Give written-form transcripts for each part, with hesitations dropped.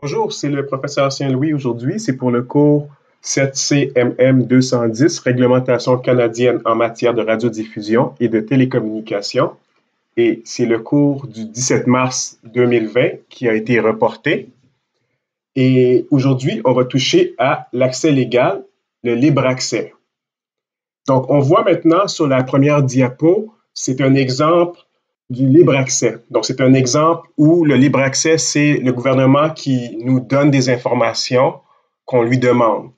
Bonjour, c'est le professeur Saint-Louis aujourd'hui. C'est pour le cours 7CMM 210, Réglementation canadienne en matière de radiodiffusion et de télécommunication. Et c'est le cours du 17 mars 2020 qui a été reporté. Et aujourd'hui, on va toucher à l'accès légal, le libre accès. Donc, on voit maintenant sur la première diapo, c'est un exemple du libre accès. Donc, c'est un exemple où le libre accès, c'est le gouvernement qui nous donne des informations qu'on lui demande.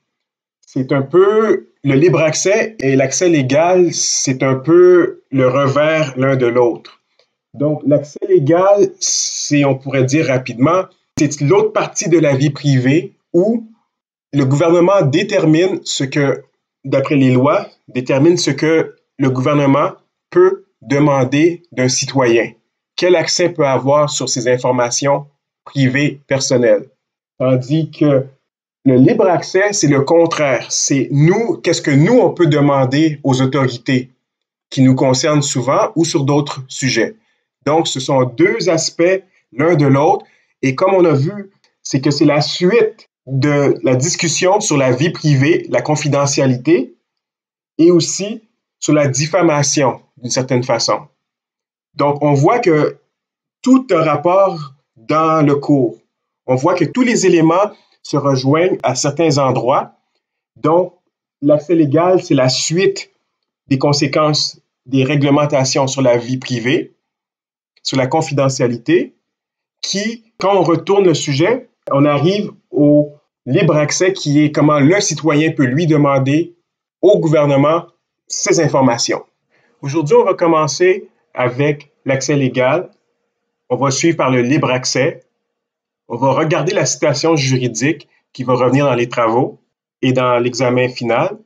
C'est un peu le libre accès et l'accès légal, c'est un peu le revers l'un de l'autre. Donc, l'accès légal, c'est, on pourrait dire rapidement, c'est l'autre partie de la vie privée où le gouvernement détermine ce que, d'après les lois, détermine ce que le gouvernement peut demander d'un citoyen. Quel accès peut avoir sur ces informations privées personnelles. Tandis que le libre accès, c'est le contraire. C'est nous, qu'est-ce que nous, on peut demander aux autorités qui nous concernent souvent ou sur d'autres sujets. Donc, ce sont deux aspects l'un de l'autre. Et comme on a vu, c'est que c'est la suite de la discussion sur la vie privée, la confidentialité et aussi sur la diffamation d'une certaine façon. Donc, on voit que tout a rapport dans le cours. On voit que tous les éléments se rejoignent à certains endroits. Donc, l'accès légal, c'est la suite des conséquences des réglementations sur la vie privée, sur la confidentialité, qui, quand on retourne le sujet, on arrive au libre accès qui est comment le citoyen peut lui demander au gouvernement ces informations. Aujourd'hui, on va commencer avec l'accès légal. On va suivre par le libre accès. On va regarder la citation juridique qui va revenir dans les travaux et dans l'examen final.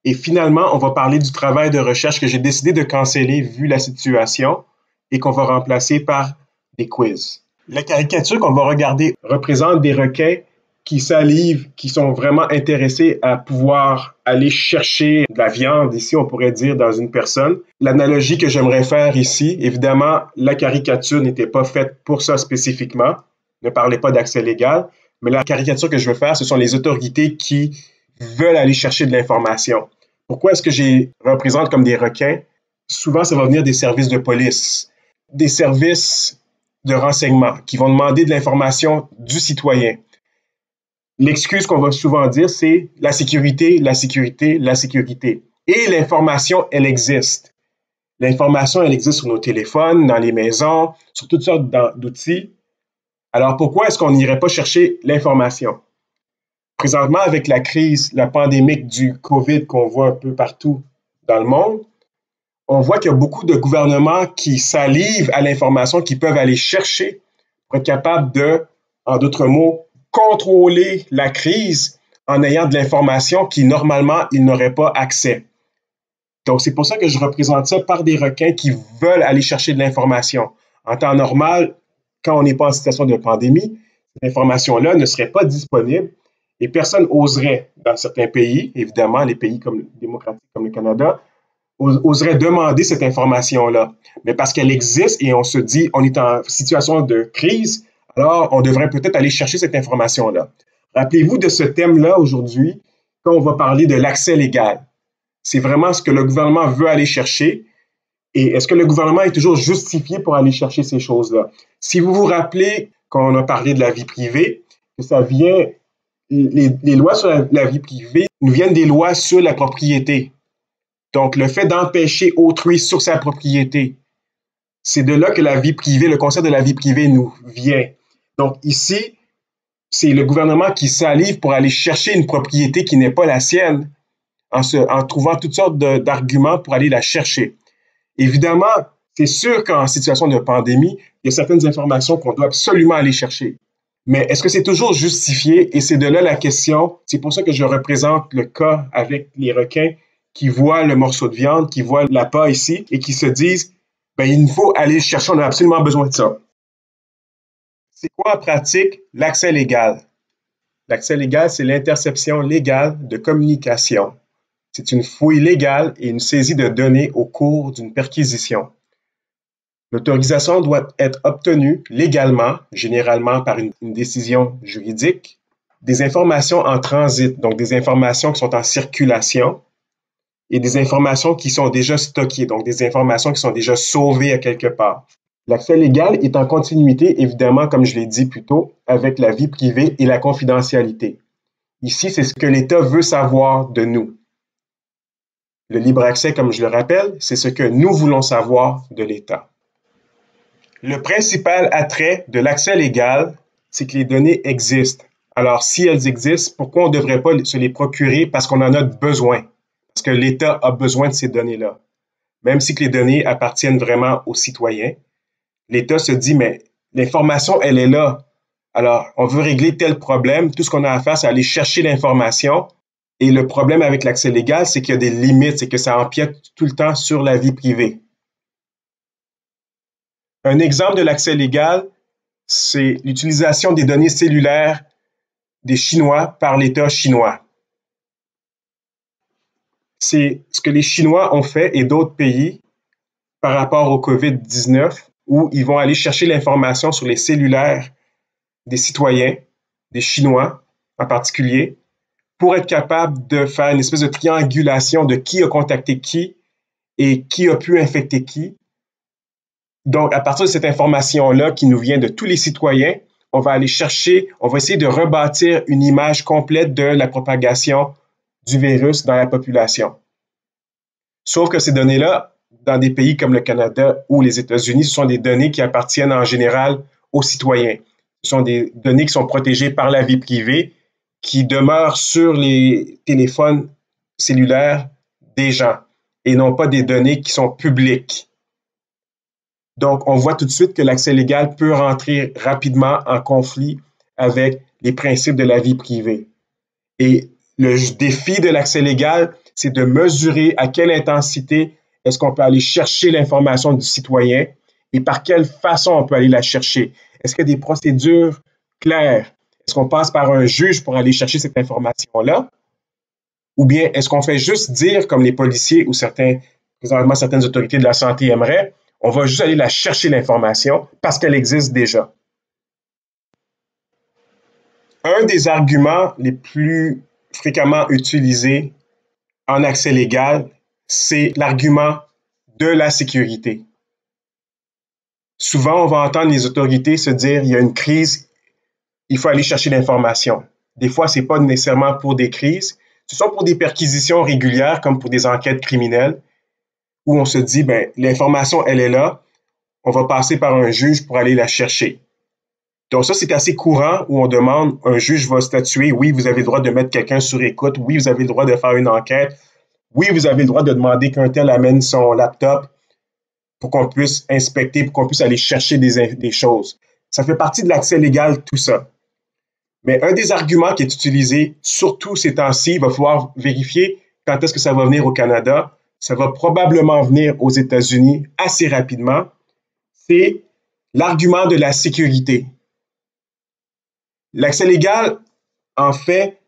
Et finalement, on va parler du travail de recherche que j'ai décidé de canceller vu la situation et qu'on va remplacer par des quiz. La caricature qu'on va regarder représente des requins qui salivent, qui sont vraiment intéressés à pouvoir aller chercher de la viande, ici on pourrait dire, dans une personne. L'analogie que j'aimerais faire ici, évidemment, la caricature n'était pas faite pour ça spécifiquement, ne parlait pas d'accès légal, mais la caricature que je veux faire, ce sont les autorités qui veulent aller chercher de l'information. Pourquoi est-ce que je représente comme des requins? Souvent, ça va venir des services de police, des services de renseignement qui vont demander de l'information du citoyen. L'excuse qu'on va souvent dire, c'est la sécurité, la sécurité, la sécurité. Et l'information, elle existe. L'information, elle existe sur nos téléphones, dans les maisons, sur toutes sortes d'outils. Alors pourquoi est-ce qu'on n'irait pas chercher l'information? Présentement, avec la crise, la pandémique du COVID qu'on voit un peu partout dans le monde, on voit qu'il y a beaucoup de gouvernements qui salivent à l'information, qui peuvent aller chercher pour être capables de, en d'autres mots, contrôler la crise en ayant de l'information qui, normalement, ils n'auraient pas accès. Donc, c'est pour ça que je représente ça par des requins qui veulent aller chercher de l'information. En temps normal, quand on n'est pas en situation de pandémie, cette information-là ne serait pas disponible et personne oserait, dans certains pays, évidemment, les pays comme démocratiques comme le Canada, oserait demander cette information-là. Mais parce qu'elle existe et on se dit, on est en situation de crise, alors on devrait peut-être aller chercher cette information-là. Rappelez-vous de ce thème-là aujourd'hui, quand on va parler de l'accès légal. C'est vraiment ce que le gouvernement veut aller chercher. Et est-ce que le gouvernement est toujours justifié pour aller chercher ces choses-là? Si vous vous rappelez, quand on a parlé de la vie privée, que ça vient, les lois sur la vie privée nous viennent des lois sur la propriété. Donc, le fait d'empêcher autrui sur sa propriété, c'est de là que la vie privée, le concept de la vie privée nous vient. Donc, ici, c'est le gouvernement qui salive pour aller chercher une propriété qui n'est pas la sienne, en trouvant toutes sortes d'arguments pour aller la chercher. Évidemment, c'est sûr qu'en situation de pandémie, il y a certaines informations qu'on doit absolument aller chercher. Mais est-ce que c'est toujours justifié? Et c'est de là la question. C'est pour ça que je représente le cas avec les requins qui voient le morceau de viande, qui voient l'appât ici et qui se disent, ben, il faut aller chercher, on a absolument besoin de ça. C'est quoi en pratique l'accès légal? L'accès légal, c'est l'interception légale de communication. C'est une fouille légale et une saisie de données au cours d'une perquisition. L'autorisation doit être obtenue légalement, généralement par une décision juridique, des informations en transit, donc des informations qui sont en circulation, et des informations qui sont déjà stockées, donc des informations qui sont déjà sauvées à quelque part. L'accès légal est en continuité, évidemment, comme je l'ai dit plus tôt, avec la vie privée et la confidentialité. Ici, c'est ce que l'État veut savoir de nous. Le libre accès, comme je le rappelle, c'est ce que nous voulons savoir de l'État. Le principal attrait de l'accès légal, c'est que les données existent. Alors, si elles existent, pourquoi on ne devrait pas se les procurer parce qu'on en a besoin? Parce que l'État a besoin de ces données-là. Même si que les données appartiennent vraiment aux citoyens, l'État se dit, mais l'information, elle est là. Alors, on veut régler tel problème. Tout ce qu'on a à faire, c'est aller chercher l'information. Et le problème avec l'accès légal, c'est qu'il y a des limites, c'est que ça empiète tout le temps sur la vie privée. Un exemple de l'accès légal, c'est l'utilisation des données cellulaires des Chinois par l'État chinois. C'est ce que les Chinois ont fait et d'autres pays par rapport au COVID-19, où ils vont aller chercher l'information sur les cellulaires des citoyens, des Chinois en particulier, pour être capable de faire une espèce de triangulation de qui a contacté qui et qui a pu infecter qui. Donc, à partir de cette information-là qui nous vient de tous les citoyens, on va aller chercher, on va essayer de rebâtir une image complète de la propagation du virus dans la population. Sauf que ces données-là, dans des pays comme le Canada ou les États-Unis, ce sont des données qui appartiennent en général aux citoyens. Ce sont des données qui sont protégées par la vie privée, qui demeurent sur les téléphones cellulaires des gens et non pas des données qui sont publiques. Donc, on voit tout de suite que l'accès légal peut rentrer rapidement en conflit avec les principes de la vie privée. Et le défi de l'accès légal, c'est de mesurer à quelle intensité est-ce qu'on peut aller chercher l'information du citoyen et par quelle façon on peut aller la chercher. Est-ce qu'il y a des procédures claires? Est-ce qu'on passe par un juge pour aller chercher cette information-là? Ou bien est-ce qu'on fait juste dire, comme les policiers ou présentement certaines autorités de la santé aimeraient, on va juste aller la chercher l'information parce qu'elle existe déjà. Un des arguments les plus fréquemment utilisés en accès légal, c'est l'argument de la sécurité. Souvent, on va entendre les autorités se dire, il y a une crise, il faut aller chercher l'information. Des fois, ce n'est pas nécessairement pour des crises, ce sont pour des perquisitions régulières comme pour des enquêtes criminelles où on se dit, ben, l'information, elle est là, on va passer par un juge pour aller la chercher. Donc ça, c'est assez courant où on demande, un juge va statuer, oui, vous avez le droit de mettre quelqu'un sur écoute, oui, vous avez le droit de faire une enquête, oui, vous avez le droit de demander qu'un tel amène son laptop pour qu'on puisse inspecter, pour qu'on puisse aller chercher des choses. Ça fait partie de l'accès légal, tout ça. Mais un des arguments qui est utilisé, surtout ces temps-ci, il va falloir vérifier quand est-ce que ça va venir au Canada. Ça va probablement venir aux États-Unis assez rapidement. C'est l'argument de la sécurité. L'accès légal, en fait,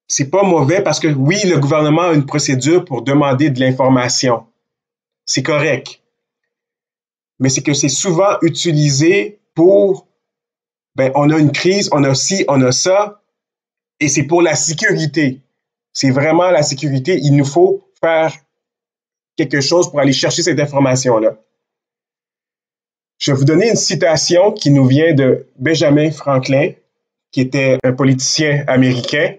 c'est pas mauvais parce que oui, le gouvernement a une procédure pour demander de l'information. C'est correct. Mais c'est que c'est souvent utilisé pour, ben, on a une crise, on a ci, on a ça, et c'est pour la sécurité. C'est vraiment la sécurité. Il nous faut faire quelque chose pour aller chercher cette information-là. Je vais vous donner une citation qui nous vient de Benjamin Franklin, qui était un politicien américain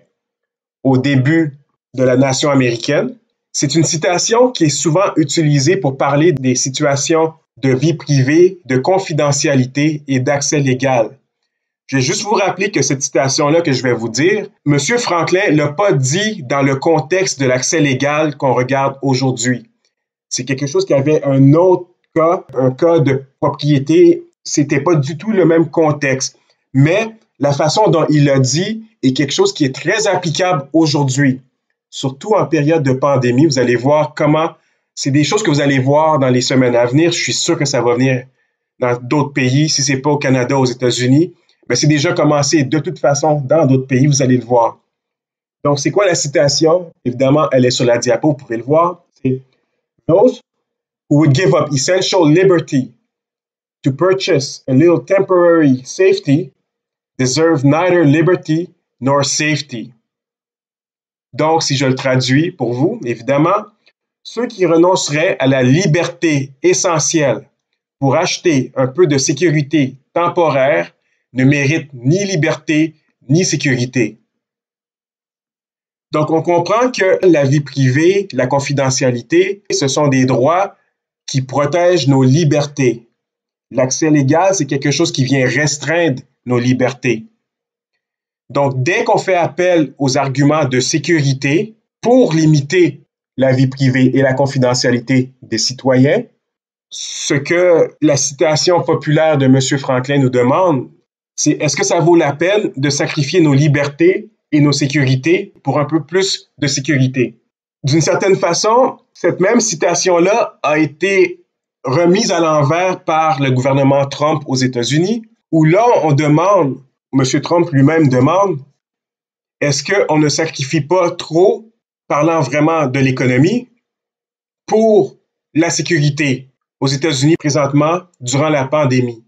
au début de la nation américaine. C'est une citation qui est souvent utilisée pour parler des situations de vie privée, de confidentialité et d'accès légal. Je vais juste vous rappeler que cette citation-là que je vais vous dire, M. Franklin ne l'a pas dit dans le contexte de l'accès légal qu'on regarde aujourd'hui. C'est quelque chose qui avait un autre cas, un cas de propriété. C'était pas du tout le même contexte. Mais la façon dont il l'a dit est quelque chose qui est très applicable aujourd'hui. Surtout en période de pandémie, vous allez voir comment, c'est des choses que vous allez voir dans les semaines à venir. Je suis sûr que ça va venir dans d'autres pays. Si ce n'est pas au Canada, aux États-Unis, mais c'est déjà commencé. De toute façon, dans d'autres pays, vous allez le voir. Donc, c'est quoi la citation? Évidemment, elle est sur la diapo, vous pouvez le voir. C'est « Those who would give up essential liberty to purchase a little temporary safety deserve neither liberty nor safety. Donc, si je le traduis pour vous, évidemment, ceux qui renonceraient à la liberté essentielle pour acheter un peu de sécurité temporaire ne méritent ni liberté ni sécurité. Donc, on comprend que la vie privée, la confidentialité, ce sont des droits qui protègent nos libertés. L'accès légal, c'est quelque chose qui vient restreindre nos libertés. Donc, dès qu'on fait appel aux arguments de sécurité pour limiter la vie privée et la confidentialité des citoyens, ce que la citation populaire de M. Franklin nous demande, c'est est-ce que ça vaut la peine de sacrifier nos libertés et nos sécurités pour un peu plus de sécurité? D'une certaine façon, cette même citation-là a été remise à l'envers par le gouvernement Trump aux États-Unis, où là, on demande, M. Trump lui-même demande, est-ce qu'on ne sacrifie pas trop, parlant vraiment de l'économie, pour la sécurité aux États-Unis présentement durant la pandémie?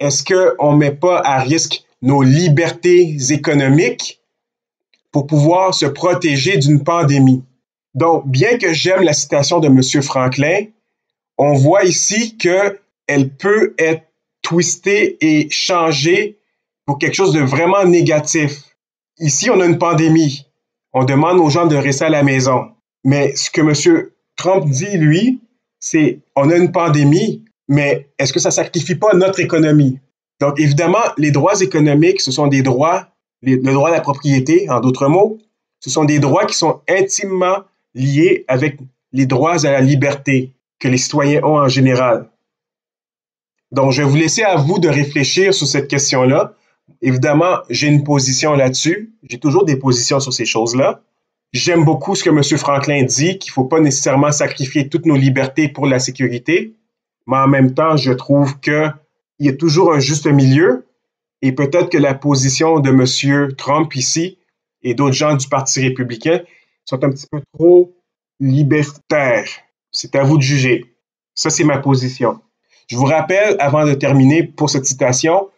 Est-ce qu'on ne met pas à risque nos libertés économiques pour pouvoir se protéger d'une pandémie? Donc, bien que j'aime la citation de M. Franklin, on voit ici qu'elle peut être twistée et changée pour quelque chose de vraiment négatif. Ici, on a une pandémie. On demande aux gens de rester à la maison. Mais ce que M. Trump dit, lui, c'est on a une pandémie, mais est-ce que ça ne sacrifie pas notre économie? Donc, évidemment, les droits économiques, ce sont des droits, le droit à la propriété, en d'autres mots, ce sont des droits qui sont intimement liés avec les droits à la liberté que les citoyens ont en général. Donc, je vais vous laisser à vous de réfléchir sur cette question-là. Évidemment, j'ai une position là-dessus. J'ai toujours des positions sur ces choses-là. J'aime beaucoup ce que M. Franklin dit, qu'il ne faut pas nécessairement sacrifier toutes nos libertés pour la sécurité, mais en même temps, je trouve qu'il y a toujours un juste milieu et peut-être que la position de M. Trump ici et d'autres gens du Parti républicain sont un petit peu trop libertaires. C'est à vous de juger. Ça, c'est ma position. Je vous rappelle, avant de terminer pour cette citation,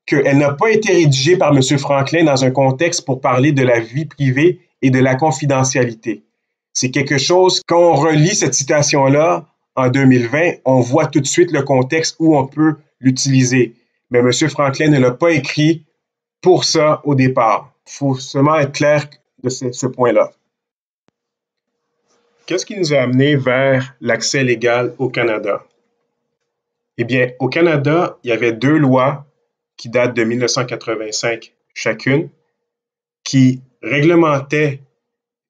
qu'elle n'a pas été rédigée par M. Franklin dans un contexte pour parler de la vie privée et de la confidentialité. C'est quelque chose, quand on relit cette citation-là en 2020, on voit tout de suite le contexte où on peut l'utiliser. Mais M. Franklin ne l'a pas écrit pour ça au départ. Il faut seulement être clair de ce point-là. Qu'est-ce qui nous a amené vers l'accès légal au Canada? Eh bien, au Canada, il y avait deux lois qui datent de 1985 chacune, qui réglementaient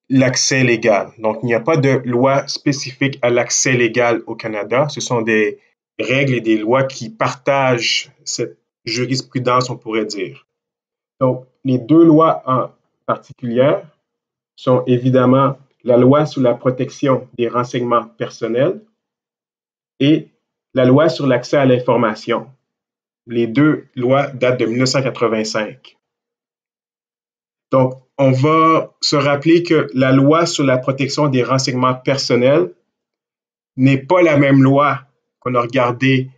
l'accès légal. Donc, il n'y a pas de loi spécifique à l'accès légal au Canada. Ce sont des règles et des lois qui partagent cette jurisprudence, on pourrait dire. Donc, les deux lois en particulier sont évidemment la loi sur la protection des renseignements personnels et la loi sur l'accès à l'information. Les deux lois datent de 1985. Donc, on va se rappeler que la loi sur la protection des renseignements personnels n'est pas la même loi qu'on a regardée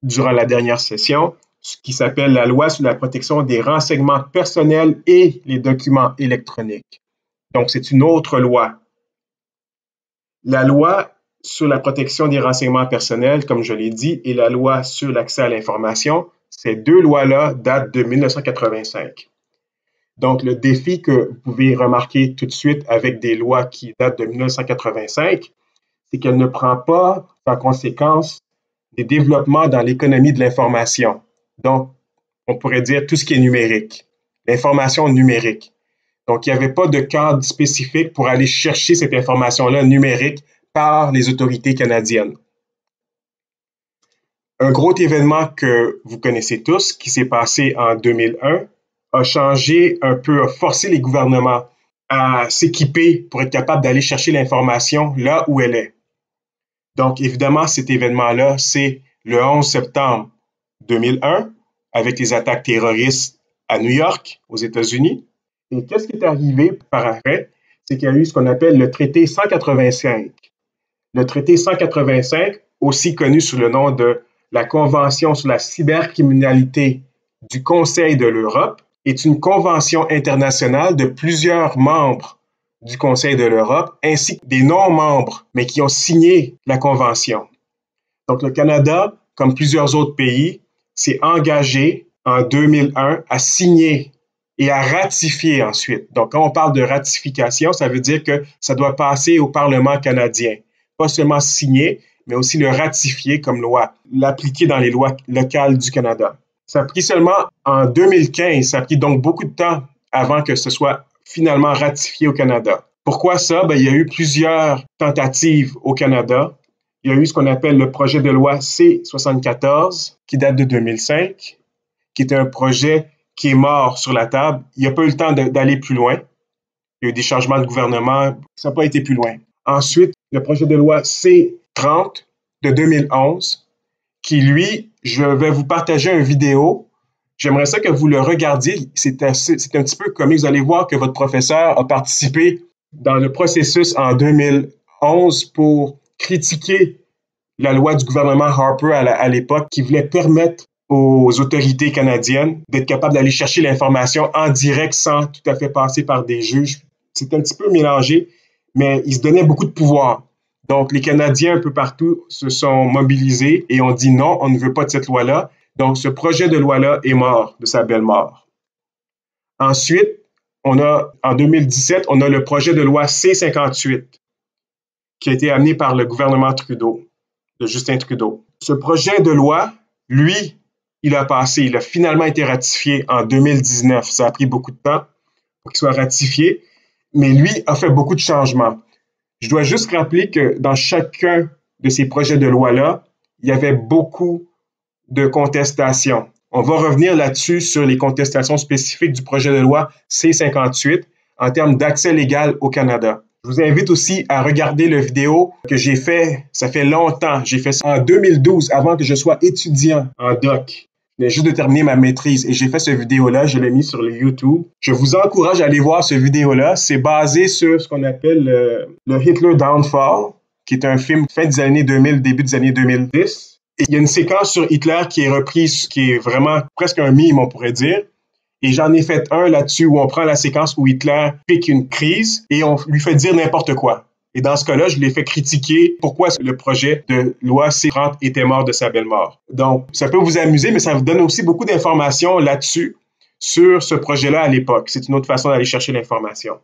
durant la dernière session, ce qui s'appelle la loi sur la protection des renseignements personnels et les documents électroniques. Donc, c'est une autre loi. La loi sur la protection des renseignements personnels, comme je l'ai dit, et la loi sur l'accès à l'information, ces deux lois-là datent de 1985. Donc, le défi que vous pouvez remarquer tout de suite avec des lois qui datent de 1985, c'est qu'elle ne prend pas en conséquence des développements dans l'économie de l'information. Donc, on pourrait dire tout ce qui est numérique, l'information numérique. Donc, il n'y avait pas de cadre spécifique pour aller chercher cette information-là numérique par les autorités canadiennes. Un gros événement que vous connaissez tous, qui s'est passé en 2001, a changé un peu, a forcé les gouvernements à s'équiper pour être capables d'aller chercher l'information là où elle est. Donc, évidemment, cet événement-là, c'est le 11 septembre 2001, avec les attaques terroristes à New York, aux États-Unis. Et qu'est-ce qui est arrivé par après? C'est qu'il y a eu ce qu'on appelle le traité 185. Le traité 185, aussi connu sous le nom de la Convention sur la cybercriminalité du Conseil de l'Europe est une convention internationale de plusieurs membres du Conseil de l'Europe, ainsi que des non-membres, mais qui ont signé la Convention. Donc, le Canada, comme plusieurs autres pays, s'est engagé en 2001 à signer et à ratifier ensuite. Donc, quand on parle de ratification, ça veut dire que ça doit passer au Parlement canadien. Pas seulement signer, mais aussi le ratifier comme loi, l'appliquer dans les lois locales du Canada. Ça a pris seulement en 2015, ça a pris donc beaucoup de temps avant que ce soit finalement ratifié au Canada. Pourquoi ça? Il y a eu plusieurs tentatives au Canada. Il y a eu ce qu'on appelle le projet de loi C-74, qui date de 2005, qui était un projet qui est mort sur la table. Il n'y a pas eu le temps d'aller plus loin. Il y a eu des changements de gouvernement. Ça n'a pas été plus loin. Ensuite, le projet de loi C-30 de 2011, qui, lui, je vais vous partager une vidéo. J'aimerais ça que vous le regardiez. C'est un petit peu comique. Vous allez voir que votre professeur a participé dans le processus en 2011 pour critiquer la loi du gouvernement Harper à l'époque qui voulait permettre aux autorités canadiennes d'être capables d'aller chercher l'information en direct sans tout à fait passer par des juges. C'est un petit peu mélangé, mais ils se donnaient beaucoup de pouvoir. Donc, les Canadiens un peu partout se sont mobilisés et ont dit non, on ne veut pas de cette loi-là. Donc, ce projet de loi-là est mort de sa belle mort. Ensuite, en 2017, on a le projet de loi C-58 qui a été amené par le gouvernement Trudeau, de Justin Trudeau. Ce projet de loi, lui, il a finalement été ratifié en 2019. Ça a pris beaucoup de temps pour qu'il soit ratifié, mais lui a fait beaucoup de changements. Je dois juste rappeler que dans chacun de ces projets de loi-là, il y avait beaucoup de contestations. On va revenir là-dessus sur les contestations spécifiques du projet de loi C-58 en termes d'accès légal au Canada. Je vous invite aussi à regarder la vidéo que j'ai fait, ça fait longtemps, j'ai fait ça en 2012, avant que je sois étudiant en doc. Je venais juste de terminer ma maîtrise et j'ai fait cette vidéo-là, je l'ai mis sur le YouTube. Je vous encourage à aller voir cette vidéo-là. C'est basé sur ce qu'on appelle le Hitler Downfall, qui est un film fin des années 2000, début des années 2010. Et il y a une séquence sur Hitler qui est reprise, qui est vraiment presque un mime, on pourrait dire. Et j'en ai fait un là-dessus où on prend la séquence où Hitler pique une crise et on lui fait dire n'importe quoi. Et dans ce cas-là, je l'ai fait critiquer pourquoi le projet de loi C-30 était mort de sa belle mort. Donc, ça peut vous amuser, mais ça vous donne aussi beaucoup d'informations là-dessus, sur ce projet-là à l'époque. C'est une autre façon d'aller chercher l'information.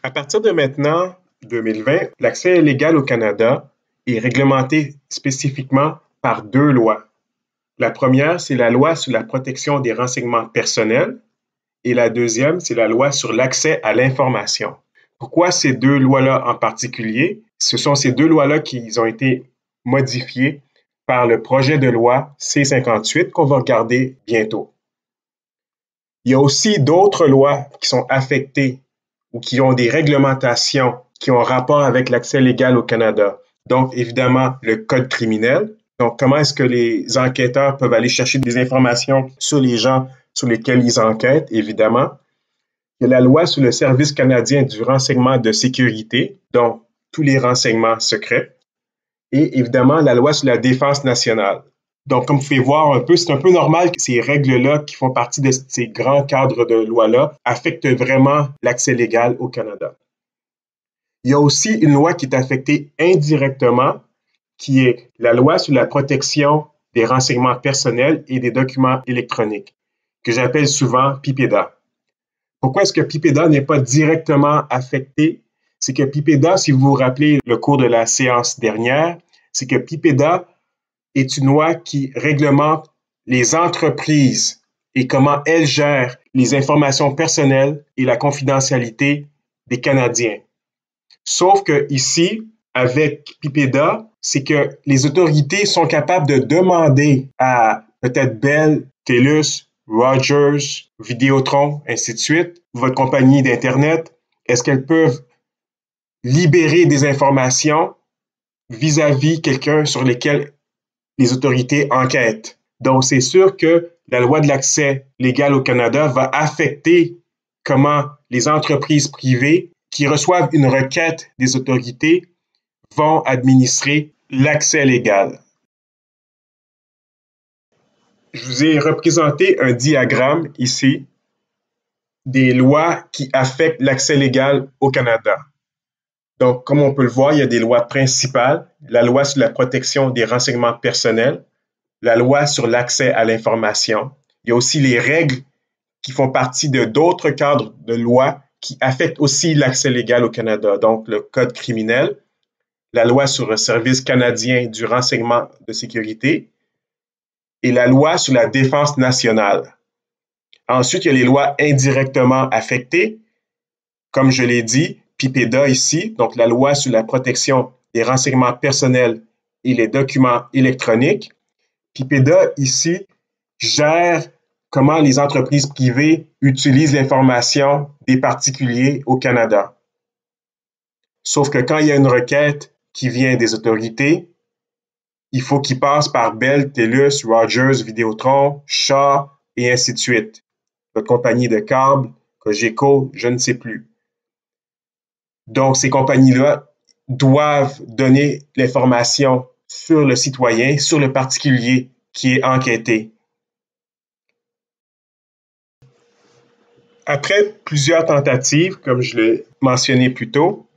À partir de maintenant, 2020, l'accès légal au Canada est réglementé spécifiquement par deux lois. La première, c'est la loi sur la protection des renseignements personnels et la deuxième, c'est la loi sur l'accès à l'information. Pourquoi ces deux lois-là en particulier? Ce sont ces deux lois-là qui ont été modifiées par le projet de loi C-58 qu'on va regarder bientôt. Il y a aussi d'autres lois qui sont affectées ou qui ont des réglementations qui ont rapport avec l'accès légal au Canada. Donc, évidemment, le code criminel. Donc, comment est-ce que les enquêteurs peuvent aller chercher des informations sur les gens sur lesquels ils enquêtent, évidemment. Il y a la loi sur le Service canadien du renseignement de sécurité, donc tous les renseignements secrets. Et évidemment, la loi sur la défense nationale. Donc, comme vous pouvez voir un peu, c'est un peu normal que ces règles-là, qui font partie de ces grands cadres de loi-là, affectent vraiment l'accès légal au Canada. Il y a aussi une loi qui est affectée indirectement, qui est la loi sur la protection des renseignements personnels et des documents électroniques, que j'appelle souvent PIPEDA. Pourquoi est-ce que PIPEDA n'est pas directement affecté? C'est que PIPEDA, si vous vous rappelez le cours de la séance dernière, c'est que PIPEDA est une loi qui réglemente les entreprises et comment elles gèrent les informations personnelles et la confidentialité des Canadiens. Sauf que ici, avec PIPEDA, c'est que les autorités sont capables de demander à peut-être Bell, TELUS, Rogers, Vidéotron, ainsi de suite, votre compagnie d'Internet, est-ce qu'elles peuvent libérer des informations vis-à-vis quelqu'un sur lequel les autorités enquêtent. Donc, c'est sûr que la loi de l'accès légal au Canada va affecter comment les entreprises privées qui reçoivent une requête des autorités vont administrer L'accès légal. Je vous ai représenté un diagramme ici des lois qui affectent l'accès légal au Canada. Donc, comme on peut le voir, il y a des lois principales, la loi sur la protection des renseignements personnels, la loi sur l'accès à l'information. Il y a aussi les règles qui font partie de d'autres cadres de loi qui affectent aussi l'accès légal au Canada, donc le Code criminel, la loi sur le Service canadien du renseignement de sécurité et la loi sur la défense nationale. Ensuite, il y a les lois indirectement affectées, comme je l'ai dit, PIPEDA ici, donc la loi sur la protection des renseignements personnels et les documents électroniques. PIPEDA ici gère comment les entreprises privées utilisent l'information des particuliers au Canada. Sauf que quand il y a une requête qui vient des autorités, il faut qu'il passe par Bell, TELUS, Rogers, Vidéotron, Shaw et ainsi de suite. Votre compagnie de câble, Cogeco, je ne sais plus. Donc, ces compagnies-là doivent donner l'information sur le citoyen, sur le particulier qui est enquêté. Après plusieurs tentatives, comme je l'ai mentionné plus tôt,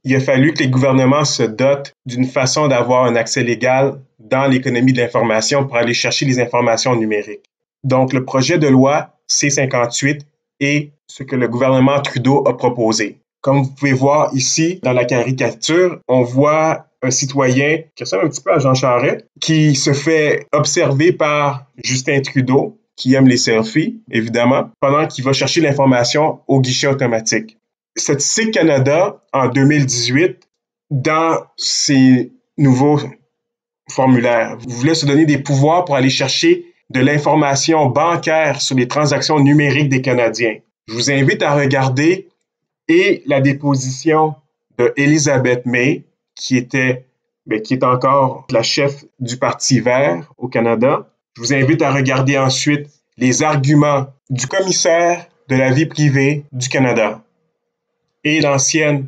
il a fallu que les gouvernements se dotent d'une façon d'avoir un accès légal dans l'économie de l'information pour aller chercher les informations numériques. Donc, le projet de loi C-58 est ce que le gouvernement Trudeau a proposé. Comme vous pouvez voir ici dans la caricature, on voit un citoyen qui ressemble un petit peu à Jean Charest, qui se fait observer par Justin Trudeau, qui aime les selfies, évidemment, pendant qu'il va chercher l'information au guichet automatique. Statistique Canada, en 2018, dans ses nouveaux formulaires, voulait se donner des pouvoirs pour aller chercher de l'information bancaire sur les transactions numériques des Canadiens. Je vous invite à regarder et la déposition de Elizabeth May, qui est encore la chef du Parti vert au Canada. Je vous invite à regarder ensuite les arguments du commissaire de la vie privée du Canada et l'ancienne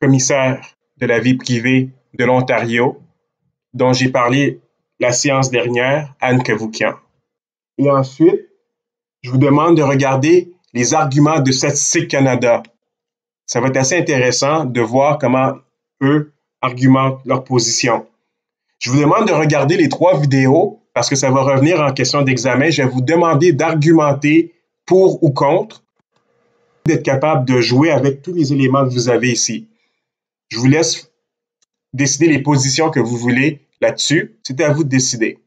commissaire de la vie privée de l'Ontario, dont j'ai parlé la séance dernière, Anne Cavoukian. Et ensuite, je vous demande de regarder les arguments de Statistique Canada. Ça va être assez intéressant de voir comment eux argumentent leur position. Je vous demande de regarder les 3 vidéos parce que ça va revenir en question d'examen. Je vais vous demander d'argumenter pour ou contre, d'être capable de jouer avec tous les éléments que vous avez ici. Je vous laisse décider les positions que vous voulez là-dessus. C'est à vous de décider.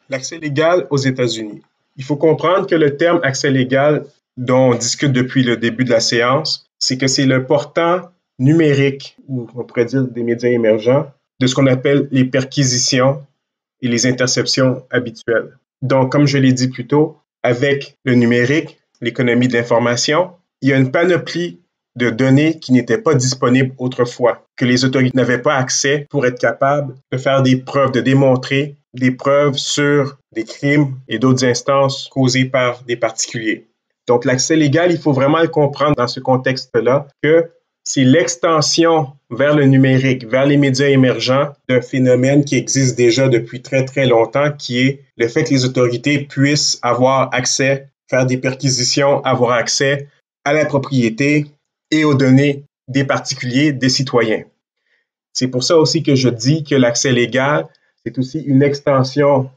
L'accès légal aux États-Unis. Il faut comprendre que le terme accès légal dont on discute depuis le début de la séance, c'est que c'est le portant numérique, ou on pourrait dire des médias émergents, de ce qu'on appelle les perquisitions et les interceptions habituelles. Donc, comme je l'ai dit plus tôt, avec le numérique, l'économie de l'information, il y a une panoplie de données qui n'étaient pas disponibles autrefois, que les autorités n'avaient pas accès pour être capables de faire des preuves, de démontrer des preuves sur des crimes et d'autres instances causées par des particuliers. Donc, l'accès légal, il faut vraiment le comprendre dans ce contexte-là, que c'est l'extension vers le numérique, vers les médias émergents d'un phénomène qui existe déjà depuis très, très longtemps, qui est le fait que les autorités puissent avoir accès, faire des perquisitions, avoir accès à la propriété et aux données des particuliers, des citoyens. C'est pour ça aussi que je dis que l'accès légal, c'est aussi une extension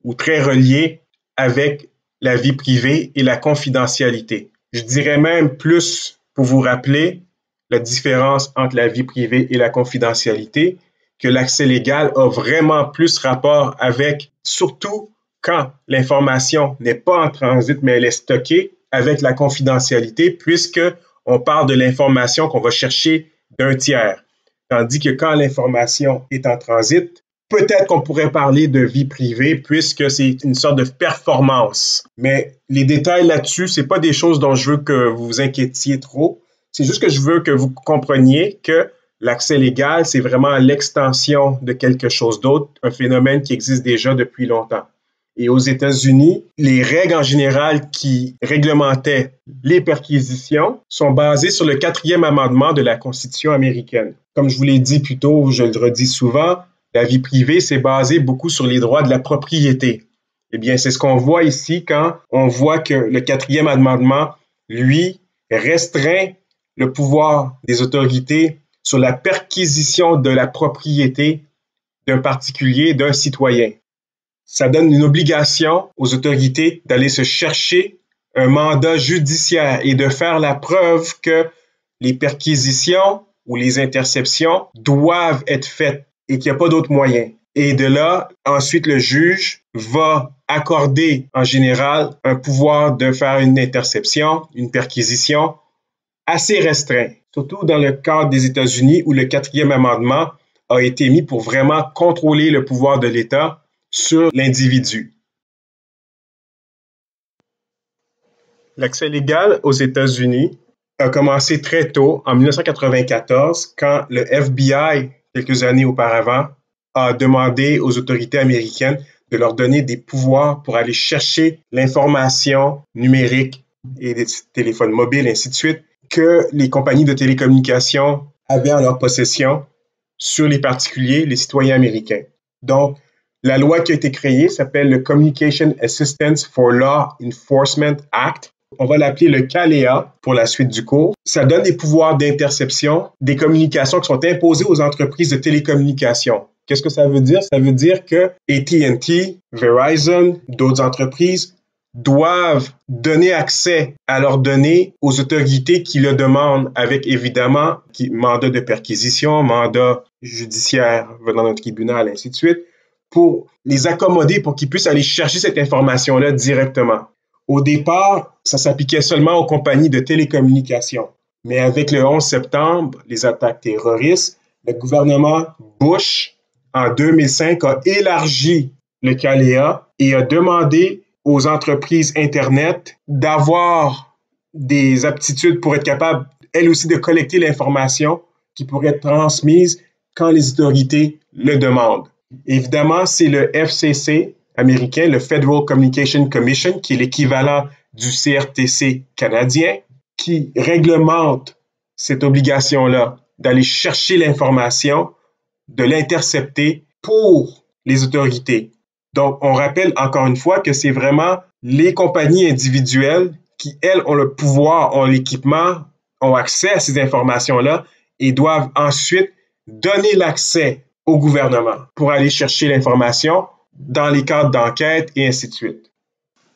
ou très relié avec la vie privée et la confidentialité. Je dirais même plus pour vous rappeler la différence entre la vie privée et la confidentialité, que l'accès légal a vraiment plus rapport avec, surtout quand l'information n'est pas en transit, mais elle est stockée, avec la confidentialité, puisque on parle de l'information qu'on va chercher d'un tiers. Tandis que quand l'information est en transit, peut-être qu'on pourrait parler de vie privée puisque c'est une sorte de performance. Mais les détails là-dessus, c'est pas des choses dont je veux que vous vous inquiétiez trop. C'est juste que je veux que vous compreniez que l'accès légal, c'est vraiment l'extension de quelque chose d'autre, un phénomène qui existe déjà depuis longtemps. Et aux États-Unis, les règles en général qui réglementaient les perquisitions sont basées sur le 4e amendement de la Constitution américaine. Comme je vous l'ai dit plus tôt, je le redis souvent, la vie privée, c'est basé beaucoup sur les droits de la propriété. Eh bien, c'est ce qu'on voit ici quand on voit que le 4e amendement, lui, restreint le pouvoir des autorités sur la perquisition de la propriété d'un particulier, d'un citoyen. Ça donne une obligation aux autorités d'aller se chercher un mandat judiciaire et de faire la preuve que les perquisitions ou les interceptions doivent être faites et qu'il n'y a pas d'autre moyen. Et de là, ensuite, le juge va accorder en général un pouvoir de faire une interception, une perquisition assez restreint, surtout dans le cadre des États-Unis où le 4e amendement a été mis pour vraiment contrôler le pouvoir de l'État sur l'individu. L'accès légal aux États-Unis a commencé très tôt, en 1994, quand le FBI, quelques années auparavant, a demandé aux autorités américaines de leur donner des pouvoirs pour aller chercher l'information numérique et des téléphones mobiles, ainsi de suite, que les compagnies de télécommunications avaient en leur possession sur les particuliers, les citoyens américains. Donc, la loi qui a été créée s'appelle le Communication Assistance for Law Enforcement Act. On va l'appeler le CALEA pour la suite du cours. Ça donne des pouvoirs d'interception des communications qui sont imposées aux entreprises de télécommunications. Qu'est-ce que ça veut dire? Ça veut dire que AT&T, Verizon, d'autres entreprises doivent donner accès à leurs données aux autorités qui le demandent avec évidemment mandat de perquisition, mandat judiciaire venant d'un tribunal, ainsi de suite, pour les accommoder pour qu'ils puissent aller chercher cette information-là directement. Au départ, ça s'appliquait seulement aux compagnies de télécommunications. Mais avec le 11 septembre, les attaques terroristes, le gouvernement Bush, en 2005, a élargi le CALEA et a demandé aux entreprises Internet d'avoir des aptitudes pour être capables, elles aussi, de collecter l'information qui pourrait être transmise quand les autorités le demandent. Évidemment, c'est le FCC américain, le Federal Communication Commission, qui est l'équivalent du CRTC canadien, qui réglemente cette obligation-là d'aller chercher l'information, de l'intercepter pour les autorités. Donc, on rappelle encore une fois que c'est vraiment les compagnies individuelles qui, elles, ont le pouvoir, ont l'équipement, ont accès à ces informations-là et doivent ensuite donner l'accès au gouvernement pour aller chercher l'information dans les cadres d'enquête et ainsi de suite.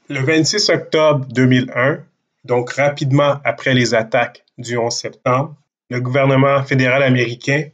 Le 26 octobre 2001, donc rapidement après les attaques du 11 septembre, le gouvernement fédéral américain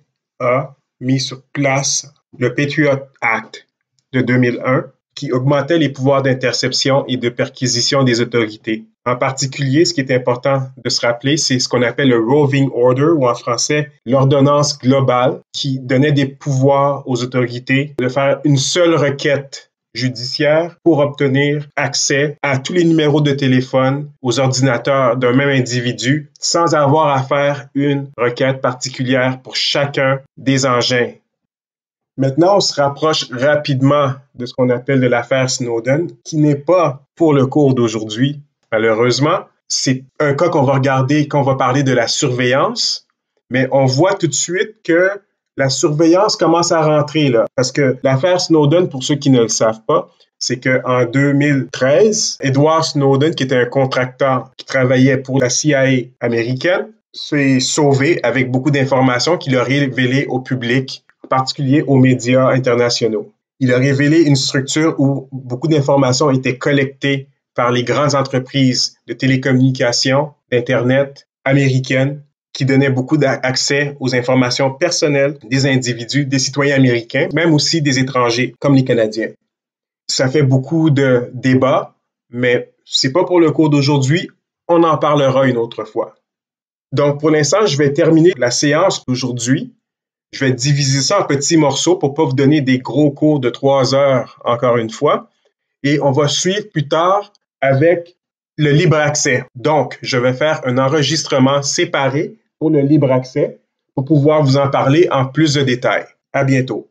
a mis sur place le Patriot Act de 2001 qui augmentait les pouvoirs d'interception et de perquisition des autorités. En particulier, ce qui est important de se rappeler, c'est ce qu'on appelle le Roving Order, ou en français, l'ordonnance globale, qui donnait des pouvoirs aux autorités de faire une seule requête judiciaire pour obtenir accès à tous les numéros de téléphone aux ordinateurs d'un même individu sans avoir à faire une requête particulière pour chacun des engins. Maintenant, on se rapproche rapidement de ce qu'on appelle de l'affaire Snowden, qui n'est pas pour le cours d'aujourd'hui, malheureusement. C'est un cas qu'on va regarder quand on va parler de la surveillance, mais on voit tout de suite que la surveillance commence à rentrer là. Parce que l'affaire Snowden, pour ceux qui ne le savent pas, c'est qu'en 2013, Edward Snowden, qui était un contracteur qui travaillait pour la CIA américaine, s'est sauvé avec beaucoup d'informations qu'il a révélées au public, en particulier aux médias internationaux. Il a révélé une structure où beaucoup d'informations étaient collectées par les grandes entreprises de télécommunications, d'Internet américaines, qui donnaient beaucoup d'accès aux informations personnelles des individus, des citoyens américains, même aussi des étrangers, comme les Canadiens. Ça fait beaucoup de débats, mais c'est pas pour le cours d'aujourd'hui. On en parlera une autre fois. Donc, pour l'instant, je vais terminer la séance d'aujourd'hui. Je vais diviser ça en petits morceaux pour pas vous donner des gros cours de 3 heures, encore une fois. Et on va suivre plus tard avec le libre accès. Donc, je vais faire un enregistrement séparé pour le libre accès pour pouvoir vous en parler en plus de détails. À bientôt.